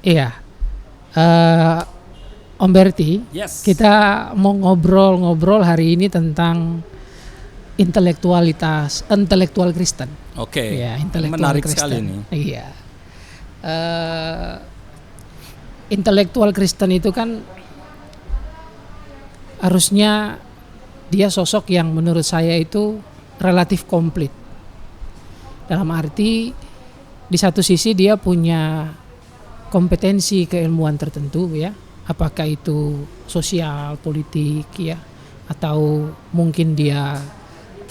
Iya, eh, Om Berti, Yes. kita mau ngobrol-ngobrol hari ini tentang intelektual Kristen. Oke. Ya, intelektual Menarik Kristen. sekali nih. Iya. Eh, Intelektual Kristen itu kan harusnya dia sosok yang menurut saya itu relatif komplit. Dalam arti di satu sisi dia punya kompetensi keilmuan tertentu ya, apakah itu sosial, politik ya, atau mungkin dia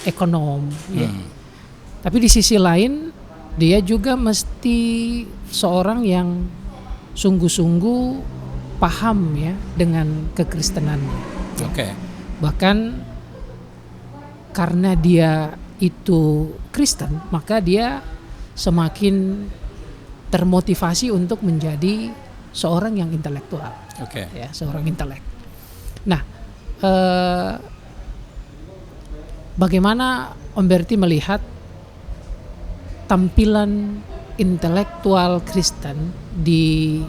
ekonom ya. Tapi di sisi lain dia juga mesti seorang yang sungguh-sungguh paham ya dengan kekristenannya. Oke. Bahkan karena dia itu Kristen, maka dia semakin termotivasi untuk menjadi seorang yang intelektual, Oke. ya, seorang intelek. Nah, bagaimana Om Berti melihat tampilan intelektual Kristen di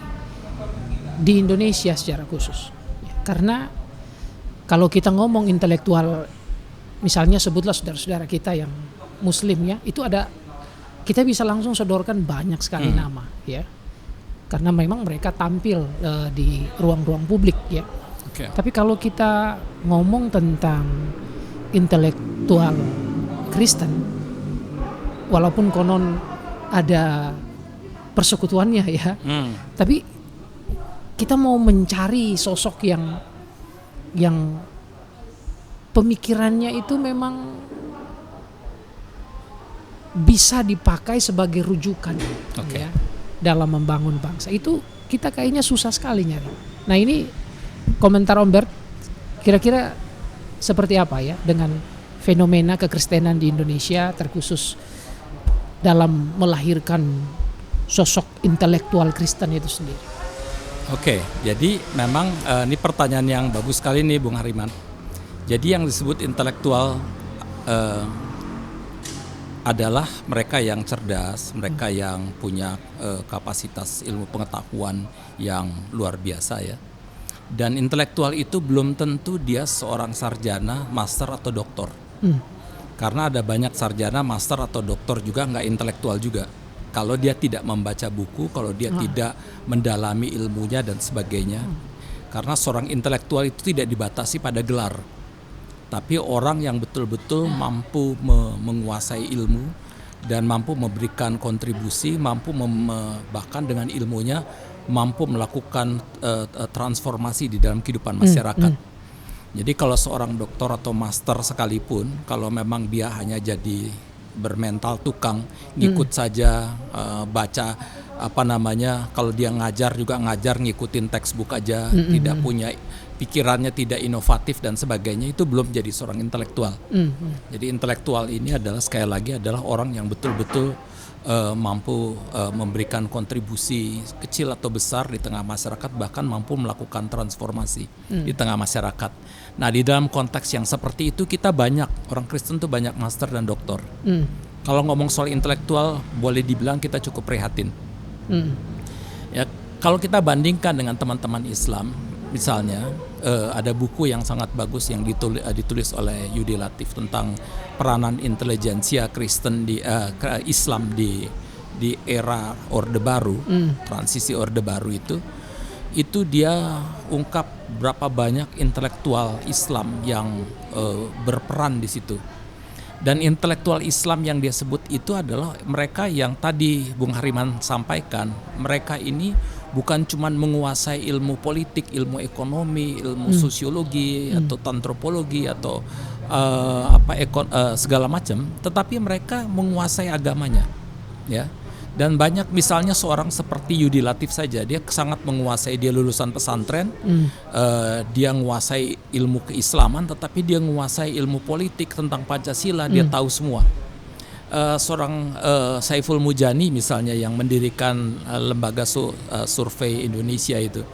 Indonesia secara khusus? Karena kalau kita ngomong intelektual, misalnya sebutlah saudara-saudara kita yang Muslim ya, itu ada, kita bisa langsung sodorkan banyak sekali nama ya, karena memang mereka tampil di ruang-ruang publik ya. Oke. Tapi kalau kita ngomong tentang intelektual Kristen, walaupun konon ada persekutuannya ya, tapi kita mau mencari sosok yang pemikirannya itu memang bisa dipakai sebagai rujukan ya, dalam membangun bangsa. Itu kita kayaknya susah sekali nyari. Nah, ini komentar Om Bert kira-kira seperti apa ya dengan fenomena kekristenan di Indonesia, terkhusus dalam melahirkan sosok intelektual Kristen itu sendiri. Oke, jadi memang ini pertanyaan yang bagus sekali nih Bung Hariman. Jadi yang disebut intelektual adalah mereka yang cerdas, mereka yang punya kapasitas ilmu pengetahuan yang luar biasa ya. Dan intelektual itu belum tentu dia seorang sarjana, master atau doktor. Karena ada banyak sarjana, master atau doktor juga nggak intelektual juga. Kalau dia tidak membaca buku, kalau dia tidak mendalami ilmunya dan sebagainya. Karena seorang intelektual itu tidak dibatasi pada gelar, tapi orang yang betul-betul mampu menguasai ilmu dan mampu memberikan kontribusi, mampu bahkan dengan ilmunya mampu melakukan transformasi di dalam kehidupan masyarakat. Jadi kalau seorang doktor atau master sekalipun, kalau memang dia hanya jadi bermental tukang, ngikut saja, baca kalau dia ngajar juga ngajar ngikutin textbook aja, tidak punya pikirannya, tidak inovatif dan sebagainya, itu belum jadi seorang intelektual. Jadi intelektual ini adalah sekali lagi adalah orang yang betul-betul mampu memberikan kontribusi kecil atau besar di tengah masyarakat, bahkan mampu melakukan transformasi di tengah masyarakat. Nah, di dalam konteks yang seperti itu kita banyak, orang Kristen tuh banyak master dan doktor. Kalau ngomong soal intelektual boleh dibilang kita cukup prihatin. Ya, kalau kita bandingkan dengan teman-teman Islam, misalnya ada buku yang sangat bagus yang ditulis oleh Yudi Latif tentang peranan intelijensia Kristen di Islam di era Orde Baru, transisi Orde Baru itu dia ungkap berapa banyak intelektual Islam yang berperan di situ. Dan intelektual Islam yang dia sebut itu adalah mereka yang tadi Bung Hariman sampaikan, mereka ini bukan cuma menguasai ilmu politik, ilmu ekonomi, ilmu sosiologi atau antropologi atau segala macam, tetapi mereka menguasai agamanya, ya. Dan banyak misalnya seorang seperti Yudi Latif saja, dia sangat menguasai, dia lulusan pesantren, dia menguasai ilmu keislaman, tetapi dia menguasai ilmu politik tentang Pancasila, dia tahu semua. Seorang Saiful Mujani misalnya yang mendirikan lembaga survei Indonesia itu,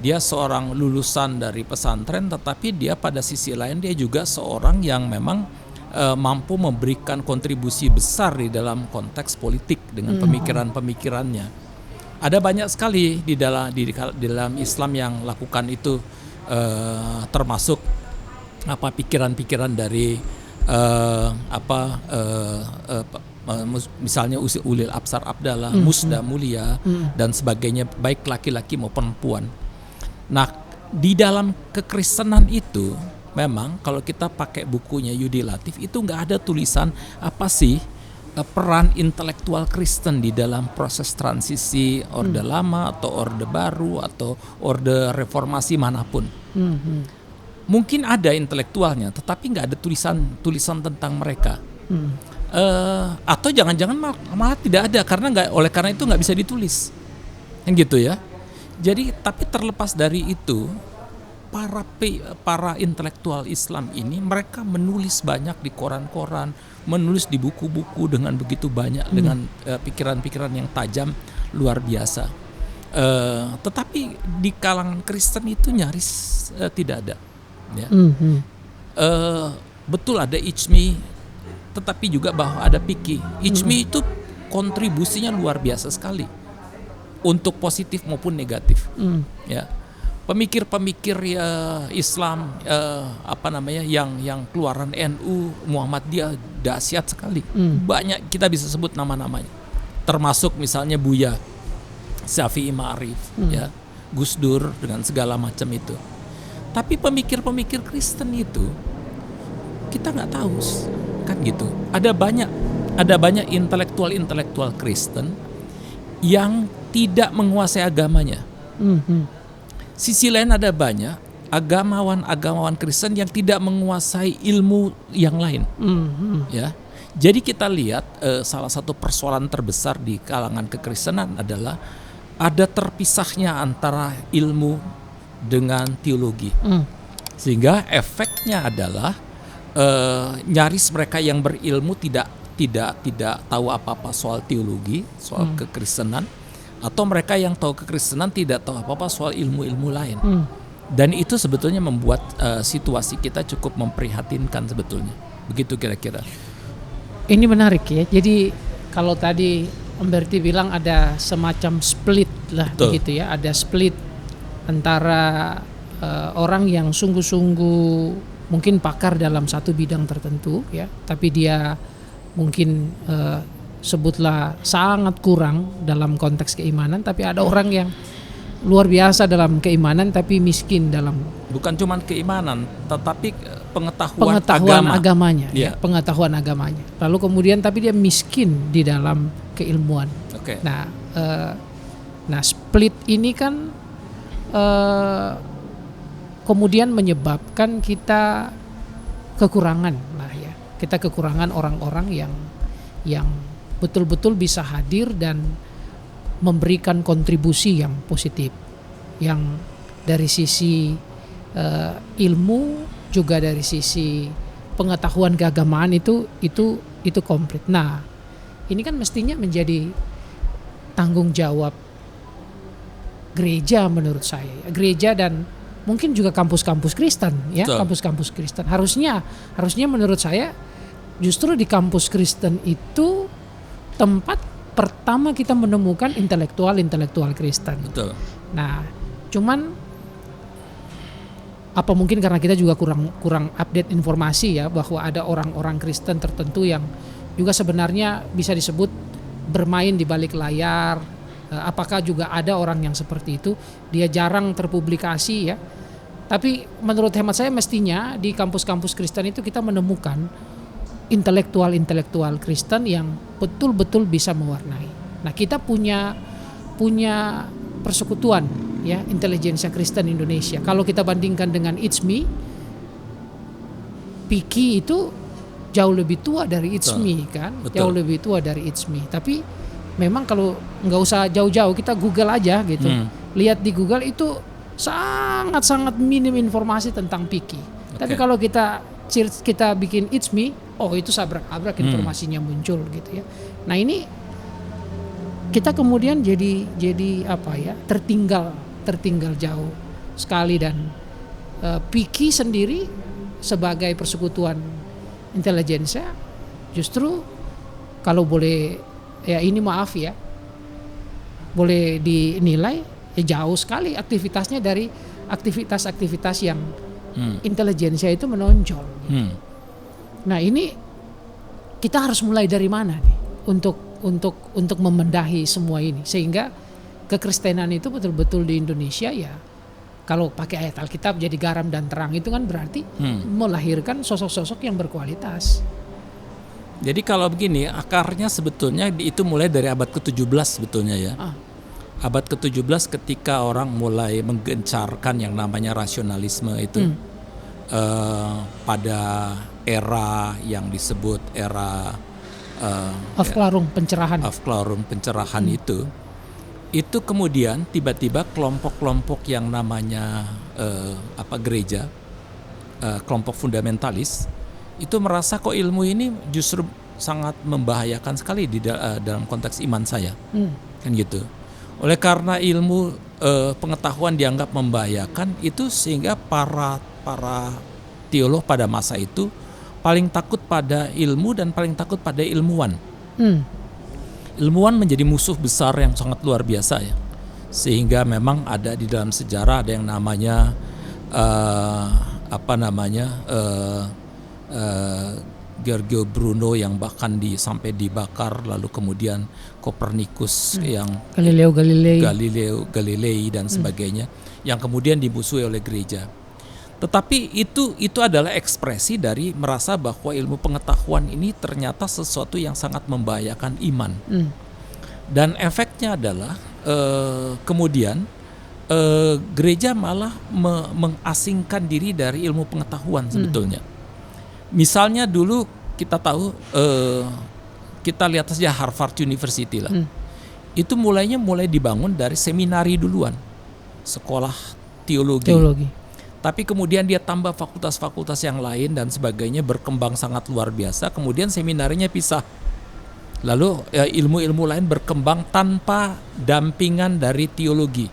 dia seorang lulusan dari pesantren, tetapi dia pada sisi lain dia juga seorang yang memang mampu memberikan kontribusi besar di dalam konteks politik dengan pemikiran-pemikirannya. Ada banyak sekali di dalam Islam yang lakukan itu, termasuk pikiran-pikiran dari misalnya ulil absar abdallah, musda mulia dan sebagainya, baik laki-laki maupun perempuan. Nah, di dalam kekristenan itu memang kalau kita pakai bukunya Yudi Latif itu nggak ada tulisan apa sih peran intelektual Kristen di dalam proses transisi Orde Lama atau Orde Baru atau Orde Reformasi manapun. Mungkin ada intelektualnya, tetapi nggak ada tulisan tentang mereka. Atau jangan-jangan malah tidak ada karena itu nggak bisa ditulis, yang gitu ya. Jadi tapi terlepas dari itu, para intelektual Islam ini mereka menulis banyak di koran-koran, menulis di buku-buku dengan begitu banyak, dengan pikiran-pikiran yang tajam luar biasa. Tetapi di kalangan Kristen itu nyaris tidak ada. Ya. Betul ada Ijmi, tetapi juga bahwa ada Piki. Ijmi itu kontribusinya luar biasa sekali untuk positif maupun negatif. Ya. Pemikir-pemikir Islam yang keluaran NU, Muhammadiyah dahsyat sekali. Banyak kita bisa sebut nama-namanya. Termasuk misalnya Buya Syafi'i Ma'arif, ya, Gus Dur dengan segala macam itu. Tapi pemikir-pemikir Kristen itu kita nggak tahu, kan gitu. Ada banyak intelektual Kristen yang tidak menguasai agamanya. Sisi lain ada banyak agamawan Kristen yang tidak menguasai ilmu yang lain. Ya, jadi kita lihat salah satu persoalan terbesar di kalangan kekristenan adalah ada terpisahnya antara ilmu dengan teologi, sehingga efeknya adalah nyaris mereka yang berilmu tidak tahu apa-apa soal teologi, soal kekristenan, atau mereka yang tahu kekristenan tidak tahu apa-apa soal ilmu-ilmu lain. Dan itu sebetulnya membuat situasi kita cukup memprihatinkan sebetulnya. Begitu kira-kira. Ini menarik ya. Jadi kalau tadi Om Berti bilang ada semacam split lah. Betul. Begitu ya. Ada split antara orang yang sungguh-sungguh mungkin pakar dalam satu bidang tertentu ya, tapi dia mungkin sebutlah sangat kurang dalam konteks keimanan, tapi ada orang yang luar biasa dalam keimanan tapi miskin dalam, bukan cuma keimanan tetapi pengetahuan agamanya, ya, pengetahuan agamanya. Lalu kemudian tapi dia miskin di dalam keilmuan. Okay. Nah split ini kan kemudian menyebabkan kita kekurangan lah ya. Kita kekurangan orang-orang yang betul-betul bisa hadir dan memberikan kontribusi yang positif, yang dari sisi ilmu juga dari sisi pengetahuan keagamaan itu komplit. Nah, ini kan mestinya menjadi tanggung jawab gereja menurut saya, gereja dan mungkin juga kampus-kampus Kristen ya. Betul. Kampus-kampus Kristen harusnya menurut saya justru di kampus Kristen itu tempat pertama kita menemukan intelektual Kristen. Betul. Nah, cuman apa mungkin karena kita juga kurang update informasi ya, bahwa ada orang-orang Kristen tertentu yang juga sebenarnya bisa disebut bermain di balik layar. Apakah juga ada orang yang seperti itu? Dia jarang terpublikasi ya. Tapi menurut hemat saya mestinya di kampus-kampus Kristen itu kita menemukan intelektual Kristen yang betul-betul bisa mewarnai. Nah, kita punya persekutuan ya, intelijensia Kristen Indonesia. Kalau kita bandingkan dengan Ijmi, Piki itu jauh lebih tua dari Ijmi kan? Betul. Jauh lebih tua dari Ijmi. Tapi memang kalau nggak usah jauh-jauh, kita Google aja gitu. Lihat di Google itu sangat-sangat minim informasi tentang Piki. Okay. Tapi kalau kita bikin Ijmi, itu sabrak-abrak informasinya muncul gitu ya. Nah, ini kita kemudian jadi apa ya, tertinggal jauh sekali. Dan Piki sendiri sebagai persekutuan intelijensia justru kalau boleh ya, ini maaf ya, boleh dinilai jauh sekali aktivitasnya dari aktivitas-aktivitas yang intelijensia itu menonjol. Nah ini kita harus mulai dari mana nih untuk membenahi semua ini sehingga kekristenan itu betul-betul di Indonesia ya, kalau pakai ayat Alkitab jadi garam dan terang itu kan berarti melahirkan sosok-sosok yang berkualitas. Jadi kalau begini, akarnya sebetulnya itu mulai dari abad ke-17 sebetulnya ya. Abad ke-17 ketika orang mulai menggencarkan yang namanya rasionalisme itu. Pada era yang disebut era Aufklärung pencerahan. Aufklärung pencerahan itu kemudian tiba-tiba kelompok-kelompok yang namanya gereja, kelompok fundamentalis itu merasa kok ilmu ini justru sangat membahayakan sekali dalam konteks iman saya, kan gitu. Oleh karena ilmu pengetahuan dianggap membahayakan itu sehingga para teolog pada masa itu paling takut pada ilmu dan paling takut pada ilmuwan. Ilmuwan menjadi musuh besar yang sangat luar biasa ya, sehingga memang ada di dalam sejarah ada yang namanya Giorgio Bruno yang bahkan sampai dibakar, lalu kemudian Kopernikus yang Galileo Galilei dan sebagainya yang kemudian dimusuhi oleh gereja. Tetapi itu adalah ekspresi dari merasa bahwa ilmu pengetahuan ini ternyata sesuatu yang sangat membahayakan iman. Dan efeknya adalah kemudian gereja malah mengasingkan diri dari ilmu pengetahuan sebetulnya. Misalnya dulu kita tahu, kita lihat saja Harvard University lah. Itu mulai dibangun dari seminari duluan, sekolah teologi. Tapi kemudian dia tambah fakultas-fakultas yang lain dan sebagainya, berkembang sangat luar biasa. Kemudian seminarinya pisah. Lalu ilmu-ilmu lain berkembang tanpa dampingan dari teologi.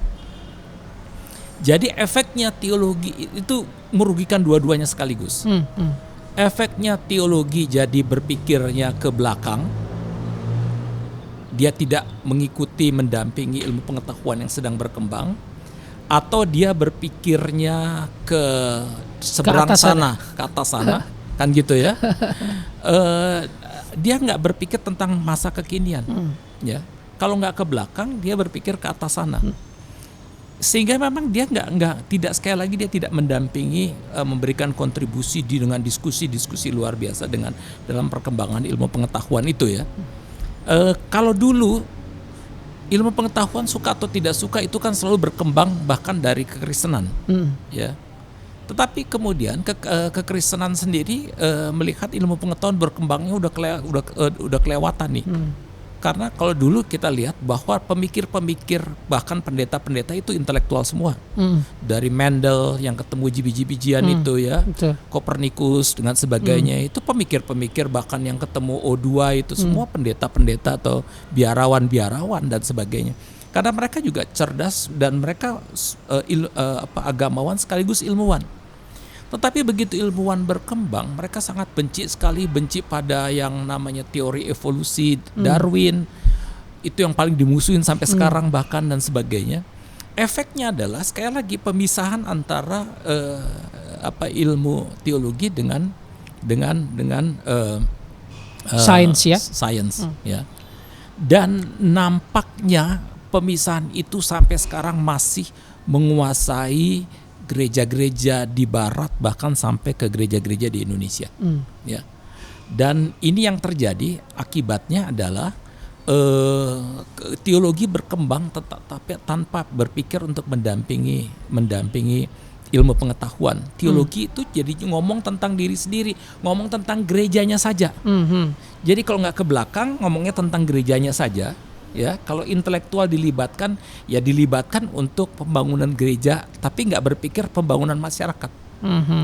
Jadi efeknya teologi itu merugikan dua-duanya sekaligus. Efeknya teologi jadi berpikirnya ke belakang. Dia tidak mengikuti, mendampingi ilmu pengetahuan yang sedang berkembang. Atau dia berpikirnya ke seberang sana, ke atas sana, kan gitu ya. Dia nggak berpikir tentang masa kekinian, ya. Kalau nggak ke belakang, dia berpikir ke atas sana. Sehingga memang dia tidak sekali lagi dia tidak mendampingi, memberikan kontribusi dengan diskusi luar biasa dalam perkembangan ilmu pengetahuan itu ya. Kalau dulu ilmu pengetahuan suka atau tidak suka itu kan selalu berkembang bahkan dari kekristenan, ya. Tetapi kemudian kekristenan sendiri melihat ilmu pengetahuan berkembangnya udah kelewatan nih. Karena kalau dulu kita lihat bahwa pemikir-pemikir bahkan pendeta-pendeta itu intelektual semua. Dari Mendel yang ketemu biji-bijian itu ya, Kopernikus dengan sebagainya itu pemikir-pemikir, bahkan yang ketemu O2 itu semua pendeta-pendeta atau biarawan-biarawan dan sebagainya. Karena mereka juga cerdas dan mereka agamawan sekaligus ilmuwan. Tetapi begitu ilmuwan berkembang, mereka sangat benci pada yang namanya teori evolusi Darwin. Itu yang paling dimusuhin sampai sekarang bahkan dan sebagainya. Efeknya adalah sekali lagi pemisahan antara ilmu teologi dengan sains ya. Science, ya. Dan nampaknya pemisahan itu sampai sekarang masih menguasai gereja-gereja di barat, bahkan sampai ke gereja-gereja di Indonesia, ya. Dan ini yang terjadi akibatnya adalah teologi berkembang tapi tanpa berpikir untuk mendampingi ilmu pengetahuan. Teologi itu jadi ngomong tentang diri sendiri, ngomong tentang gerejanya saja. Jadi kalau nggak ke belakang, ngomongnya tentang gerejanya saja. Ya, kalau intelektual dilibatkan, ya dilibatkan untuk pembangunan gereja, tapi nggak berpikir pembangunan masyarakat,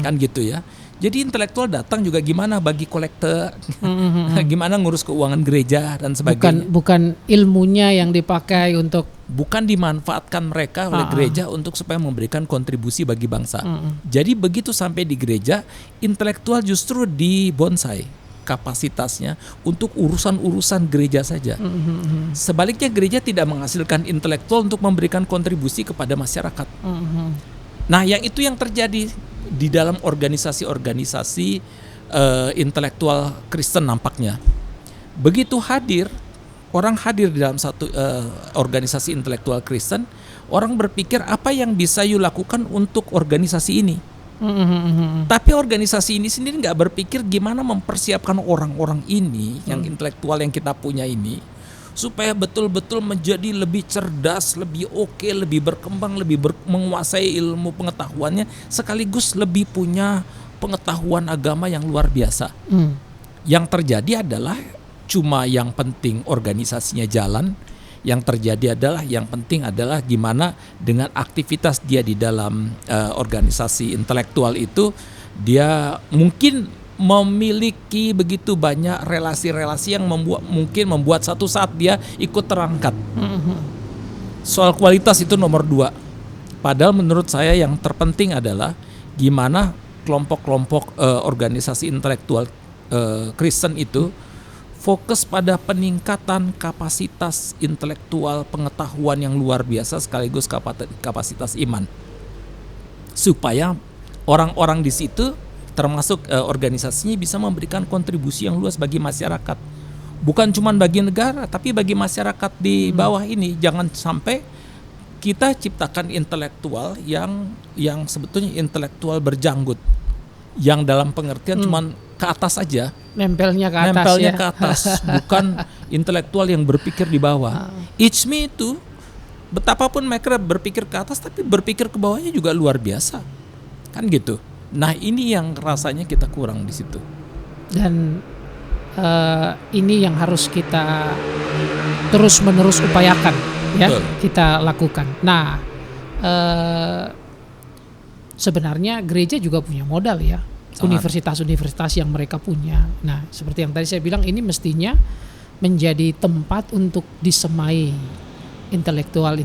kan gitu ya. Jadi intelektual datang juga gimana bagi kolekte, gimana ngurus keuangan gereja dan sebagainya. Bukan ilmunya yang dipakai untuk, bukan dimanfaatkan mereka oleh gereja untuk supaya memberikan kontribusi bagi bangsa. Jadi begitu sampai di gereja, intelektual justru dibonsai. kapasitasnya untuk urusan-urusan gereja saja. Sebaliknya gereja tidak menghasilkan intelektual untuk memberikan kontribusi kepada masyarakat. Nah, yang terjadi di dalam organisasi-organisasi intelektual Kristen nampaknya. Begitu orang hadir di dalam satu organisasi intelektual Kristen, orang berpikir apa yang bisa you lakukan untuk organisasi ini. Tapi organisasi ini sendiri nggak berpikir gimana mempersiapkan orang-orang ini yang intelektual yang kita punya ini supaya betul-betul menjadi lebih cerdas, lebih oke, lebih berkembang, menguasai ilmu pengetahuannya, sekaligus lebih punya pengetahuan agama yang luar biasa. Yang terjadi adalah cuma yang penting organisasinya jalan. Yang terjadi adalah yang penting adalah gimana dengan aktivitas dia di dalam organisasi intelektual itu, dia mungkin memiliki begitu banyak relasi-relasi yang membuat satu saat dia ikut terangkat. Soal kualitas itu nomor 2. Padahal menurut saya yang terpenting adalah gimana kelompok-kelompok organisasi intelektual Kristen itu fokus pada peningkatan kapasitas intelektual pengetahuan yang luar biasa sekaligus kapasitas iman. Supaya orang-orang di situ termasuk organisasinya bisa memberikan kontribusi yang luas bagi masyarakat. Bukan cuma bagi negara tapi bagi masyarakat di bawah ini. Jangan sampai kita ciptakan intelektual yang sebetulnya intelektual berjanggut. Yang dalam pengertian cuma ke atas saja. Nempelnya ke atas, bukan intelektual yang berpikir di bawah. It's me itu betapapun mereka berpikir ke atas tapi berpikir ke bawahnya juga luar biasa. Kan gitu. Nah, ini yang rasanya kita kurang di situ. Dan ini yang harus kita terus-menerus upayakan ya. Betul. Kita lakukan. Nah, sebenarnya gereja juga punya modal ya. Universitas-universitas yang mereka punya. Nah, seperti yang tadi saya bilang, ini mestinya menjadi tempat untuk disemai intelektual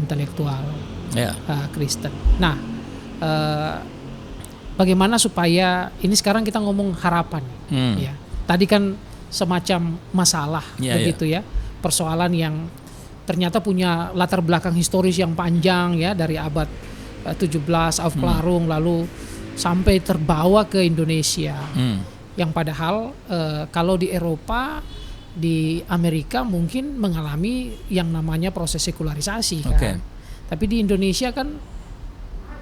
Kristen. Nah, bagaimana supaya ini sekarang kita ngomong harapan, ya. Tadi kan semacam masalah, begitu ya, persoalan yang ternyata punya latar belakang historis yang panjang ya, dari abad 17 Auf Klärung lalu sampai terbawa ke Indonesia. Yang padahal kalau di Eropa, di Amerika mungkin mengalami yang namanya proses sekularisasi kan. Tapi di Indonesia kan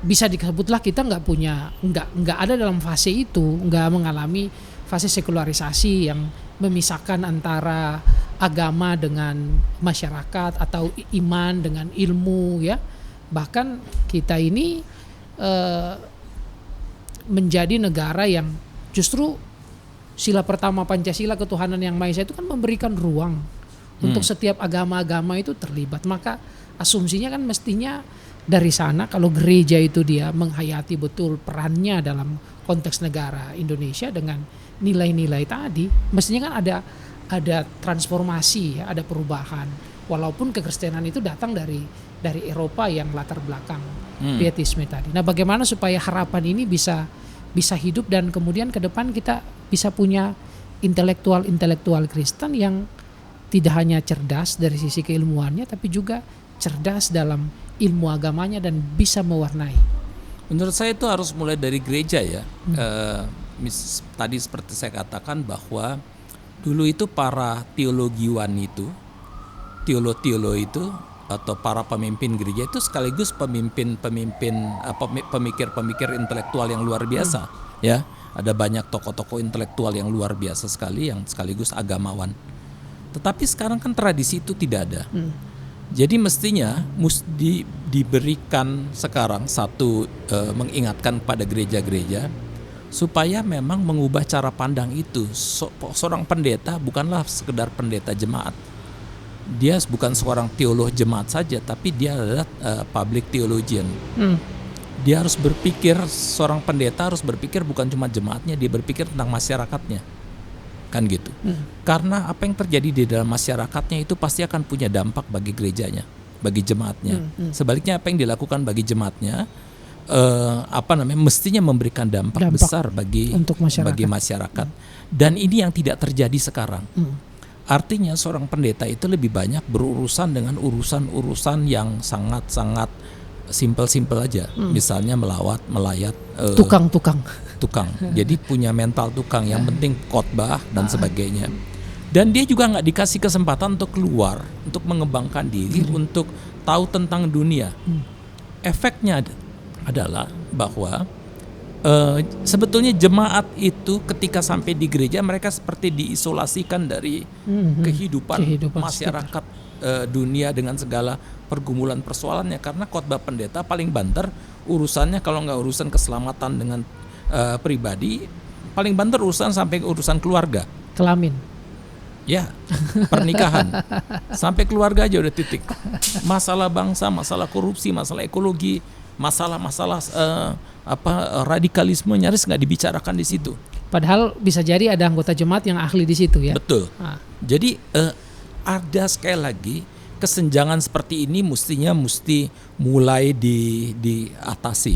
bisa disebutlah kita nggak ada dalam fase itu, nggak mengalami fase sekularisasi yang memisahkan antara agama dengan masyarakat atau iman dengan ilmu ya. Bahkan kita ini menjadi negara yang justru sila pertama Pancasila, ketuhanan yang Maha Esa, itu kan memberikan ruang untuk setiap agama-agama itu terlibat. Maka asumsinya kan mestinya dari sana, kalau gereja itu dia menghayati betul perannya dalam konteks negara Indonesia dengan nilai-nilai tadi, mestinya kan ada transformasi ya, ada perubahan. Walaupun kekristenan itu datang dari Eropa yang latar belakang pietisme tadi. Nah, bagaimana supaya harapan ini bisa hidup dan kemudian ke depan kita bisa punya intelektual Kristen yang tidak hanya cerdas dari sisi keilmuannya, tapi juga cerdas dalam ilmu agamanya dan bisa mewarnai. Menurut saya itu harus mulai dari gereja ya. Tadi seperti saya katakan bahwa dulu itu para teologiwan itu, teolo itu atau para pemimpin gereja itu sekaligus pemikir-pemikir intelektual yang luar biasa ya. Ada banyak tokoh-tokoh intelektual yang luar biasa sekali yang sekaligus agamawan. Tetapi sekarang kan tradisi itu tidak ada. Jadi mestinya mesti diberikan sekarang satu mengingatkan pada gereja-gereja supaya memang mengubah cara pandang itu. Seorang pendeta bukanlah sekedar pendeta jemaat. Dia bukan seorang teolog jemaat saja, tapi dia adalah public theologian. Dia harus berpikir, seorang pendeta harus berpikir bukan cuma jemaatnya, dia berpikir tentang masyarakatnya. Kan gitu. Karena apa yang terjadi di dalam masyarakatnya itu pasti akan punya dampak bagi gerejanya, bagi jemaatnya. Sebaliknya apa yang dilakukan bagi jemaatnya mestinya memberikan dampak besar untuk masyarakat. bagi masyarakat. Dan ini yang tidak terjadi sekarang. Artinya seorang pendeta itu lebih banyak berurusan dengan urusan-urusan yang sangat-sangat simpel-simpel aja. Misalnya melayat tukang. Jadi punya mental tukang, yang penting khotbah dan sebagainya. Dan dia juga nggak dikasih kesempatan untuk keluar, untuk mengembangkan diri, untuk tahu tentang dunia. Efeknya adalah bahwa sebetulnya jemaat itu ketika sampai di gereja mereka seperti diisolasikan dari kehidupan masyarakat dunia dengan segala pergumulan persoalannya, karena khotbah pendeta paling banter urusannya, kalau nggak urusan keselamatan dengan pribadi, paling banter urusan sampai urusan keluarga, kelamin, ya, pernikahan, sampai keluarga aja udah titik. Masalah bangsa, masalah korupsi, masalah ekologi, masalah radikalisme nyaris nggak dibicarakan di situ. Padahal bisa jadi ada anggota jemaat yang ahli di situ ya. Betul. Jadi ada sekali lagi kesenjangan seperti ini mesti mulai diatasi,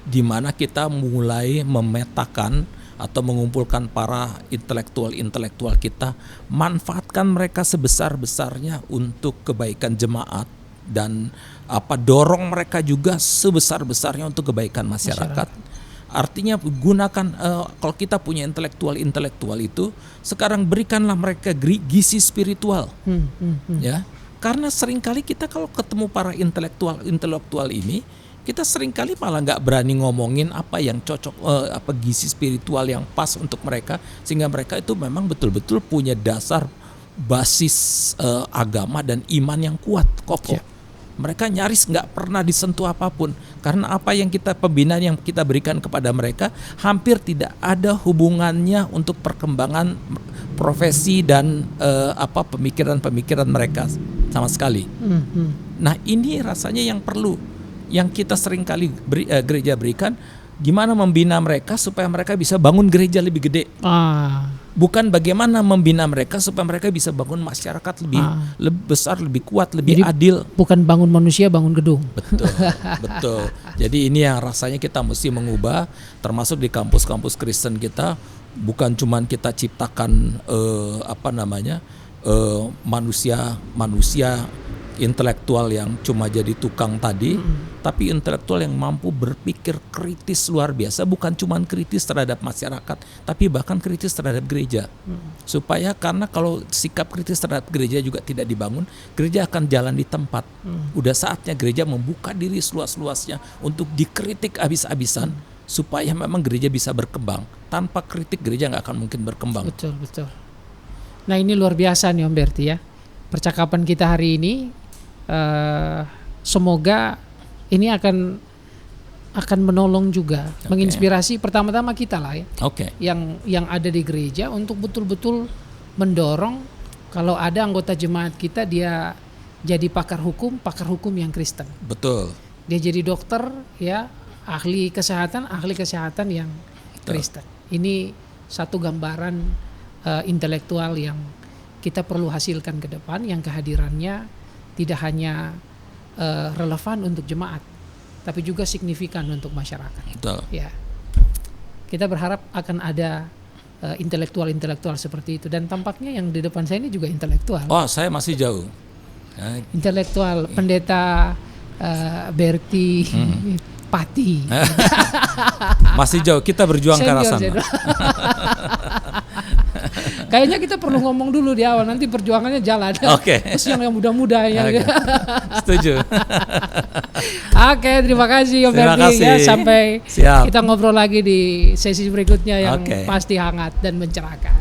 di mana kita mulai memetakan atau mengumpulkan para intelektual kita, manfaatkan mereka sebesar-besarnya untuk kebaikan jemaat, dan dorong mereka juga sebesar-besarnya untuk kebaikan masyarakat. Artinya gunakan, kalau kita punya intelektual itu, sekarang berikanlah mereka gizi spiritual. Ya, karena seringkali kita kalau ketemu para intelektual ini, kita seringkali malah nggak berani ngomongin apa yang cocok, gizi spiritual yang pas untuk mereka, sehingga mereka itu memang betul-betul punya dasar basis agama dan iman yang kuat, kokoh. Mereka nyaris nggak pernah disentuh apapun, karena pembinaan yang kita berikan kepada mereka hampir tidak ada hubungannya untuk perkembangan profesi dan pemikiran mereka sama sekali. Nah, ini rasanya yang perlu, yang kita seringkali gereja berikan, gimana membina mereka supaya mereka bisa bangun gereja lebih gede. Bukan bagaimana membina mereka supaya mereka bisa bangun masyarakat lebih besar, lebih kuat, lebih adil. Bukan bangun manusia, bangun gedung. Betul. Jadi ini yang rasanya kita mesti mengubah, termasuk di kampus-kampus Kristen kita. Bukan cuman kita ciptakan manusia intelektual yang cuma jadi tukang tadi, tapi intelektual yang mampu berpikir kritis luar biasa, bukan cuma kritis terhadap masyarakat, tapi bahkan kritis terhadap gereja. Supaya, karena kalau sikap kritis terhadap gereja juga tidak dibangun, gereja akan jalan di tempat. Udah saatnya gereja membuka diri seluas-luasnya untuk dikritik habis-habisan, supaya memang gereja bisa berkembang. Tanpa kritik gereja nggak akan mungkin berkembang. Betul. Nah, ini luar biasa nih Om Berti ya, percakapan kita hari ini. Semoga ini akan menolong juga, menginspirasi pertama-tama kita lah ya, yang ada di gereja, untuk betul-betul mendorong kalau ada anggota jemaat kita dia jadi pakar hukum yang Kristen. Betul. Dia jadi dokter ya, ahli kesehatan yang Kristen. Ini satu gambaran intelektual yang kita perlu hasilkan ke depan, yang kehadirannya tidak hanya relevan untuk jemaat, tapi juga signifikan untuk masyarakat. Betul. Ya, kita berharap akan ada intelektual seperti itu, dan tampaknya yang di depan saya ini juga intelektual. Oh, saya masih jauh. Intelektual, pendeta Berti Pati. Masih jauh, kita berjuang ke arah sana. Kayaknya kita perlu ngomong dulu di awal, nanti perjuangannya jalan. Terus yang muda-muda ya. Setuju. Terima kasih Om Berti ya, sampai kita ngobrol lagi di sesi berikutnya yang pasti hangat dan mencerahkan.